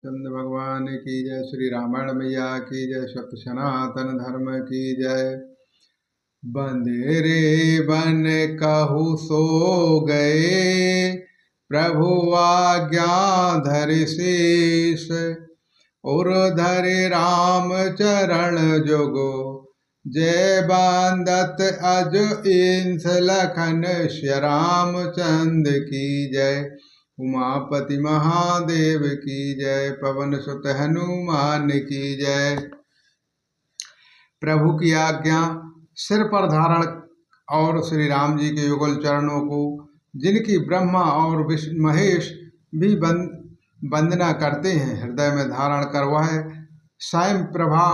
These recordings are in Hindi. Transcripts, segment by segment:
रामचंद्र भगवान की जय। श्री रामायण मैया की जय। सत्य सनातन धर्म की जय। बंदेरे बन कहु सो गए, प्रभु आज्ञा धरि शीस। और धरि राम चरण जोगो, जय बांदत अज इंस लखन श्री रामचंद्र की जय। उमापति महादेव की जय। पवन सुत हनुमान की जय। प्रभु की आज्ञा सिर पर धारण और श्री राम जी के युगल चरणों को, जिनकी ब्रह्मा और विष्णु महेश भी वंदना करते हैं, हृदय में धारण कर वह स्वयं प्रभा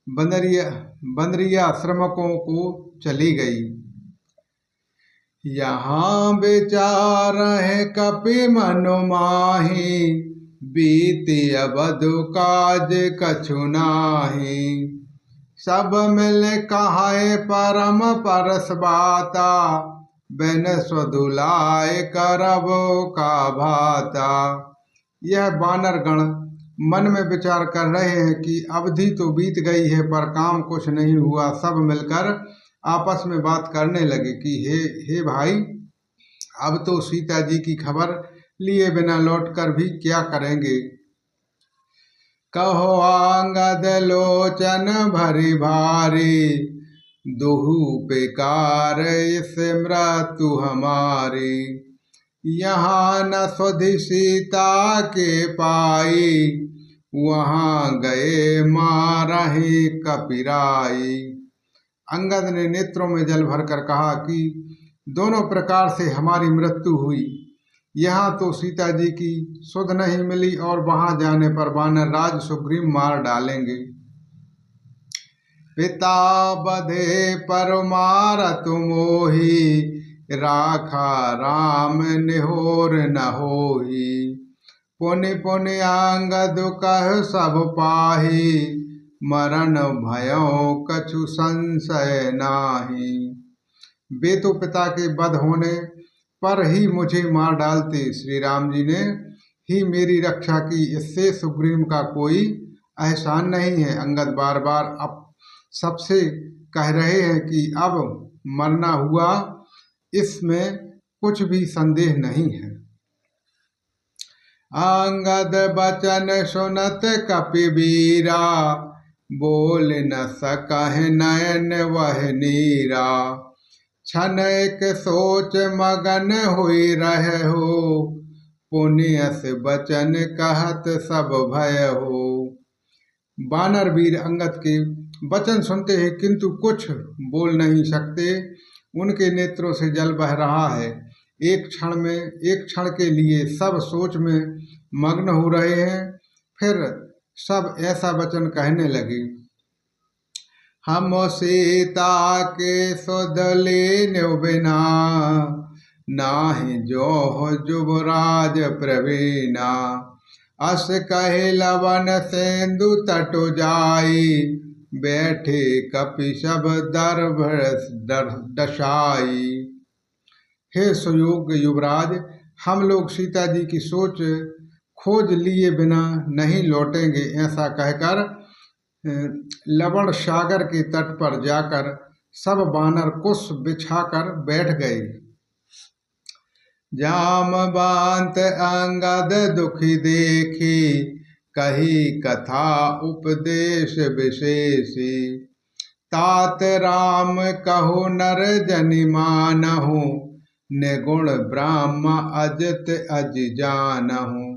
बंदरिया श्रमकों को चली गई। यहाँ विचार है कपि मनु माही, बीती अवधु काज कछु नाही। सब मिल कहाए परम परस बाता, बिन स्वदुलाय करबो का भाता। यह वानर गण मन में विचार कर रहे हैं कि अवधि तो बीत गई है पर काम कुछ नहीं हुआ। सब मिलकर आपस में बात करने लगे कि हे भाई, अब तो सीता जी की खबर लिए बिना लौटकर भी क्या करेंगे। कहो आंगद लोचन भरी भारी, दुहु बेकार इस मृत्यु हमारी। यहाँ न सुधि सीता के पाई, वहाँ गए मारहि कपिराई। अंगद ने नेत्रों में जल भरकर कहा कि दोनों प्रकार से हमारी मृत्यु हुई। यहाँ तो सीता जी की सुध नहीं मिली और वहां जाने पर वानर राज सुग्रीव मार डालेंगे। पिता बधे पर मारत मोही, राखा राम निहोर न होही। पुनि पुनि अंगद कह सब पाही, मरण भयों कछु संशय नाही। वे तो पिता के वध होने पर ही मुझे मार डालते, श्री राम जी ने ही मेरी रक्षा की, इससे सुग्रीव का कोई एहसान नहीं है। अंगद बार बार अब सबसे कह रहे हैं कि अब मरना हुआ, इसमें कुछ भी संदेह नहीं है। अंगद बचन सुनत कपिवीरा, बोल न सकह नयन वह नीरा। क्षण एक सोच मगन हुई रहे हो, पुण्यस बचन कहत सब भय हो। वानर वीर अंगद के वचन सुनते हैं किंतु कुछ बोल नहीं सकते। उनके नेत्रों से जल बह रहा है। एक क्षण के लिए सब सोच में मग्न हो रहे हैं। फिर सब ऐसा वचन कहने लगे। हम सीता के सुध लेनु बिना, नाहि जो जुबराज प्रवीणा। अस कहे लवन सेंदु तटु जाई, बैठे कपि सब दर्भ दशाई। हे सुयोग्य युवराज, हम लोग सीता जी की सोच खोज लिए बिना नहीं लौटेंगे। ऐसा कहकर लवण सागर के तट पर जाकर सब वानर कुश बिछाकर बैठ गए। जामवंत अंगद दुखी देखी, कही कथा उपदेश विशेषी। तात राम कहो नर जनि मानहु, निगुण ब्रह्म अजित अजि जानहु।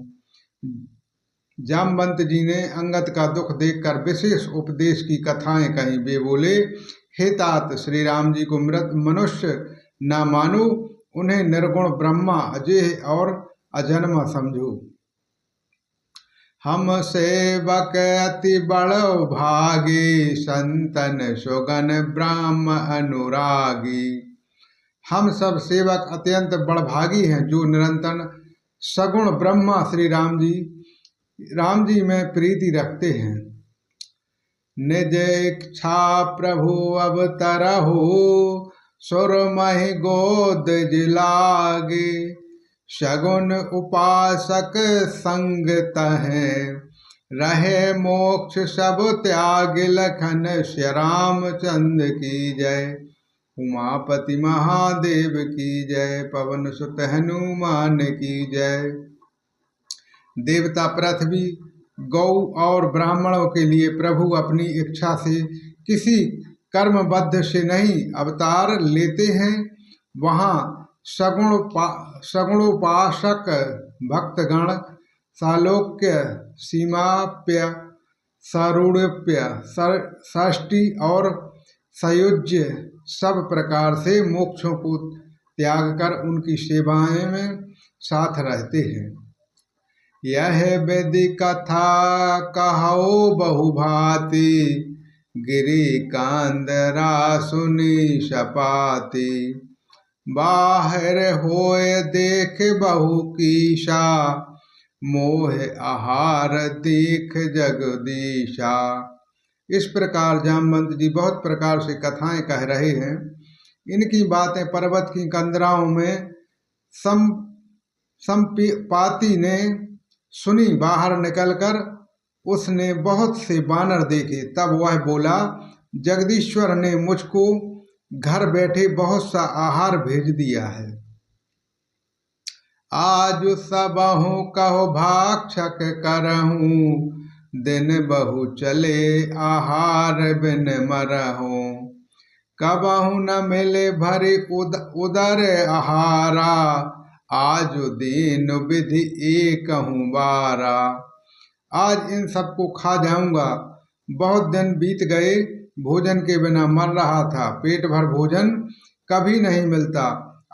जामवंत जी ने अंगद का दुख देखकर विशेष उपदेश की कथाएं कहीं। वे बोले, हे तात, श्री राम जी को मृत मनुष्य न मानो, उन्हें निर्गुण ब्रह्मा अजय और अजन्मा समझो। हम सेवक अति बड़ो भागी, संतन सुगन ब्रह्म अनुरागी। हम सब सेवक अत्यंत बड़भागी हैं, जो निरंतर सगुण ब्रह्मा श्री राम जी में प्रीति रखते हैं। निज इच्छा प्रभु अवतरहु, सुर महि गोद जिलागे। सगुन उपासक संग तहें, रहे मोक्ष सब त्याग लखन श्री रामचंद्र की जय। उमापति महादेव की जय, पवन सुत हनुमान की जय। देवता पृथ्वी, गौ और ब्राह्मणों के लिए प्रभु अपनी इच्छा से किसी कर्मबद्ध से नहीं अवतार लेते हैं। वहाँ सगुणोपासक भक्तगण सालोक्य, सीमाप्य, सारूढ़प्य, षष्टि और सयुज्य सब प्रकार से मोक्षों को त्याग कर उनकी सेवाएं में साथ रहते हैं। यह वेदी कथा कहो बहुभांति, गिरि कांदरा सुनी सपाति। बाहर होय देख बहु कीशा, मोह आहार देख जगदीशा। इस प्रकार जामवंत जी बहुत प्रकार से कथाएं कह रहे हैं। इनकी बातें पर्वत की कंदराओं में संपाति ने सुनी। बाहर निकलकर उसने बहुत से बानर देखे। तब वह बोला, जगदीश्वर ने मुझको घर बैठे बहुत सा आहार भेज दिया है। आज सबहु कहो भाक्षक करहूँ, दिन बहु चले आहार बिन मरहूँ। कबहु न मिले भरी उदर आहारा, आज दीन विधि एकहु बारा। आज इन सबको खा जाऊंगा। बहुत दिन बीत गए, भोजन के बिना मर रहा था। पेट भर भोजन कभी नहीं मिलता।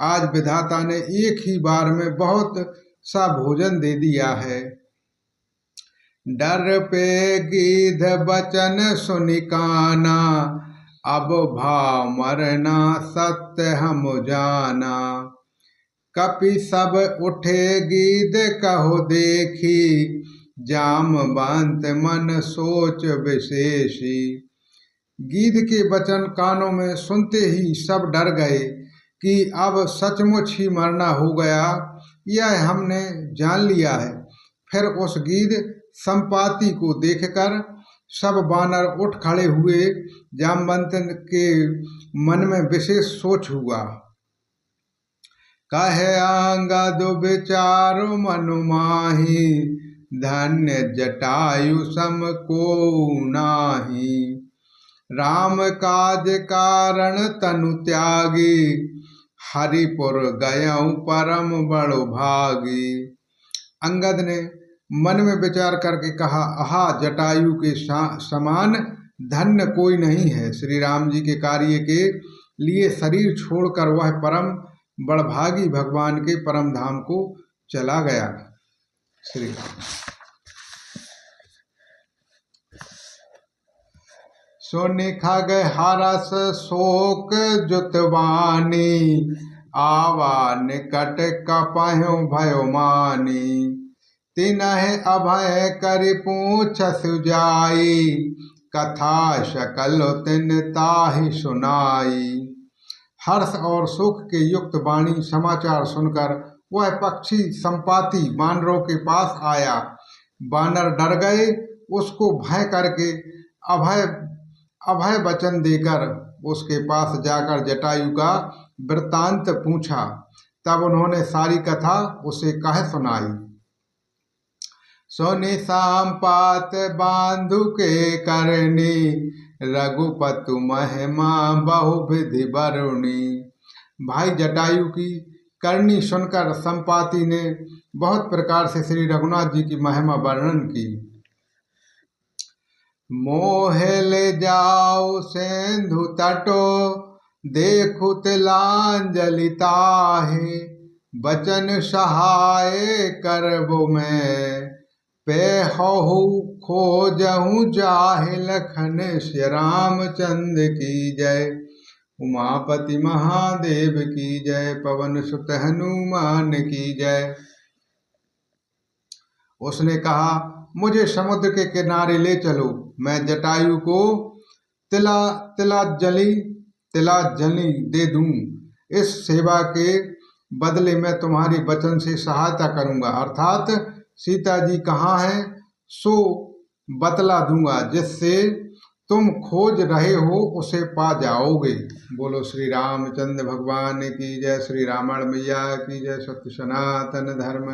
आज विधाता ने एक ही बार में बहुत सा भोजन दे दिया है। डर पे गीध बचन सुनि काना, अब भाव मरना सत्य हम जाना। कपि सब उठे गीध कहो देखी, जामवंत मन सोच विशेषी। गीध के वचन कानों में सुनते ही सब डर गए कि अब सचमुच ही मरना हो गया, यह हमने जान लिया है। फिर उस गीध संपाति को देखकर सब बानर उठ खड़े हुए। जामवंत के मन में विशेष सोच हुआ। कहे अंगद विचारो मनु माही, धन्य जटायु सम को नाही। राम काज कारण तनु त्यागी, हरिपुर गयऊ परम बड़ो भागी। अंगद ने मन में विचार करके कहा, आहा, जटायु के समान धन्य कोई नहीं है। श्री राम जी के कार्य के लिए शरीर छोड़कर वह परम बड़भागी भगवान के परम धाम को चला गया। श्री राम। सुनि खग हरस शोक जुतवानी, आवा निकट कपहु भयो मानी। तिनहि अभय करि पूछ सुजाई, कथा सकल तिन ताहि सुनाई। हर्ष और सुख के युक्त वाणी समाचार सुनकर वह पक्षी संपाति बानरों के पास आया। बानर डर गए। उसको भय करके अभय वचन देकर उसके पास जाकर जटायु का वृत्तांत पूछा। तब उन्होंने सारी कथा उसे कह सुनाई। सुनि संपात बांधु के करनी, रघुपतु महिमा बहुविधि बरुणी। भाई जटायु की करनी सुनकर संपाति ने बहुत प्रकार से श्री रघुनाथ जी की महिमा वर्णन की। मोह ले जाओ सिंधु तटो, देखु तिलांजलि ताहि। बचन सहाय करबो मैं, पेहु खोजहु जाहि लखन श्री रामचंद्र की जय। उमापति महादेव की जय, पवन सुत हनुमान की जय। उसने कहा, मुझे समुद्र के किनारे ले चलो, मैं जटायु को तिलांजलि दे दूं। इस सेवा के बदले मैं तुम्हारी वचन से सहायता करूंगा। अर्थात सीता जी कहाँ हैं सो बतला दूंगा, जिससे तुम खोज रहे हो उसे पा जाओगे। बोलो श्री रामचंद्र भगवान की जय, श्री रामण मैया की जय, सत्य सनातन धर्म